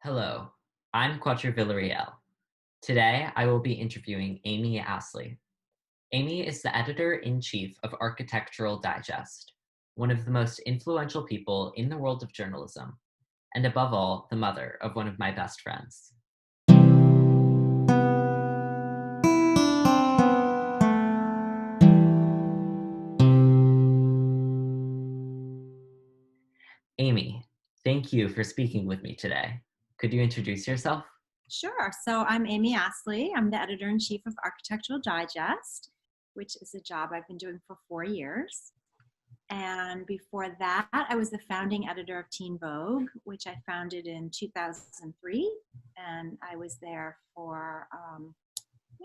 Hello, I'm Cuatro. Today, I will be interviewing Amy Astley. Amy is the editor-in-chief of Architectural Digest, one of the most influential people in the world of journalism, and above all, the mother of one of my best friends. Amy, thank you for speaking with me today. Could you introduce yourself? Sure. So I'm Amy Astley. I'm the editor-in-chief of Architectural Digest, which is a job I've been doing for 4 years. And before that, I was the founding editor of Teen Vogue, which I founded in 2003. And I was there for,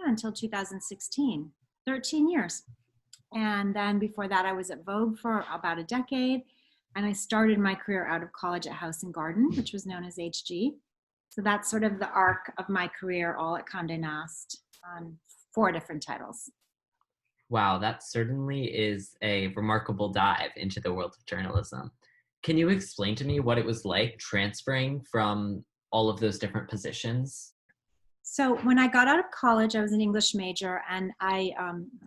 until 2016, 13 years. And then before that, I was at Vogue for about a decade. And I started my career out of college at House and Garden, which was known as HG. So that's sort of the arc of my career, all at Condé Nast, on 4 different titles. Wow, that certainly is a remarkable dive into the world of journalism. Can you explain to me what it was like transferring from all of those different positions? So when I got out of college, I was an English major, and I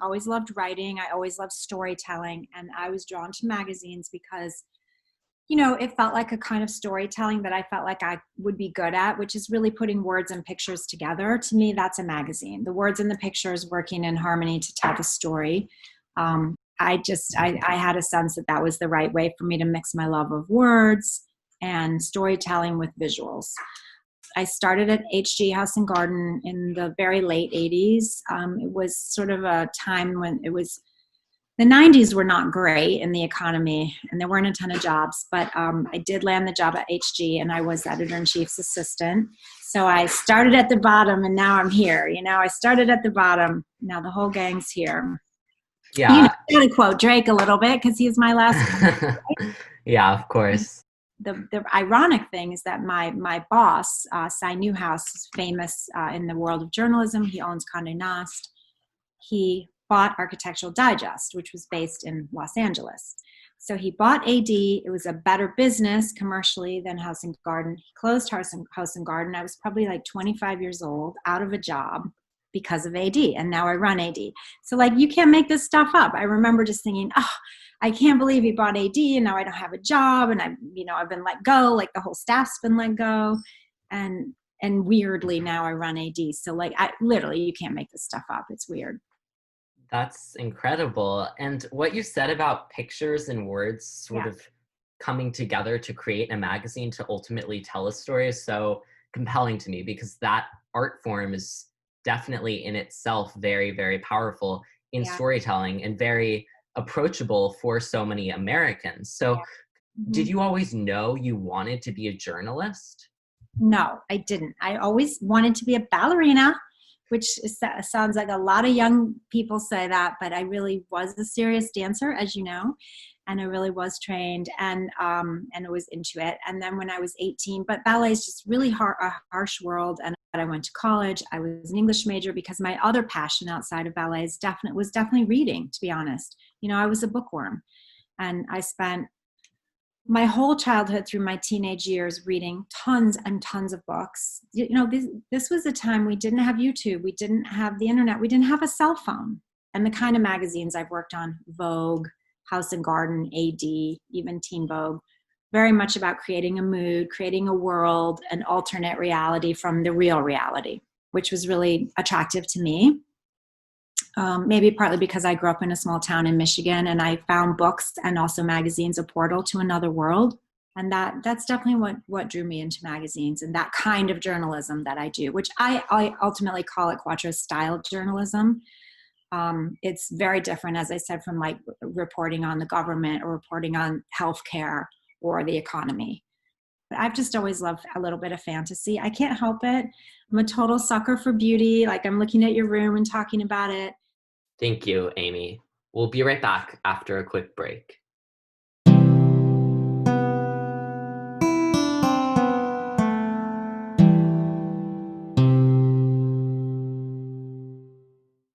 always loved writing. I always loved storytelling, and I was drawn to magazines because it felt like a kind of storytelling that I felt like I would be good at, which is really putting words and pictures together. To me, that's a magazine. The words and the pictures working in harmony to tell the story. I had a sense that that was the right way for me to mix my love of words and storytelling with visuals. I started at HG House and Garden in the very late 80s. It was sort of a time when the 90s were not great in the economy, and there weren't a ton of jobs, but I did land the job at HG, and I was editor-in-chief's assistant. So I started at the bottom, and now I'm here. I started at the bottom. Now the whole gang's here. Yeah. I'm going to quote Drake a little bit because he's my last. Yeah, of course. The ironic thing is that my boss, Cy Newhouse, is famous in the world of journalism. He owns Condé Nast. He bought Architectural Digest, which was based in Los Angeles. So he bought AD. It was a better business commercially than House and Garden. He closed House and Garden. I was probably like 25 years old, out of a job because of AD, and now I run AD. So you can't make this stuff up. I remember just thinking, oh, I can't believe he bought AD, and now I don't have a job, and I've been let go. Like the whole staff's been let go, and weirdly now I run AD. So I literally, you can't make this stuff up. It's weird. That's incredible. And what you said about pictures and words sort of coming together to create a magazine to ultimately tell a story is so compelling to me, because that art form is definitely in itself very, very powerful in storytelling and very approachable for so many Americans. So did you always know you wanted to be a journalist? No, I didn't. I always wanted to be a ballerina, which sounds like a lot of young people say that, but I really was a serious dancer, as you know, and I really was trained and I was into it. And then when I was 18, but ballet is just really a harsh world. And I went to college. I was an English major because my other passion outside of ballet was definitely reading, to be honest. I was a bookworm, and I spent my whole childhood through my teenage years reading tons and tons of books. This was a time we didn't have YouTube. We didn't have the internet. We didn't have a cell phone. And the kind of magazines I've worked on, Vogue, House and Garden, AD, even Teen Vogue, very much about creating a mood, creating a world, an alternate reality from the real reality, which was really attractive to me. Maybe partly because I grew up in a small town in Michigan, and I found books and also magazines a portal to another world. And that's definitely what drew me into magazines and that kind of journalism that I do, which I ultimately call it Cuatro style journalism. It's very different, as I said, from reporting on the government or reporting on healthcare or the economy. But I've just always loved a little bit of fantasy. I can't help it. I'm a total sucker for beauty. I'm looking at your room and talking about it. Thank you, Amy. We'll be right back after a quick break.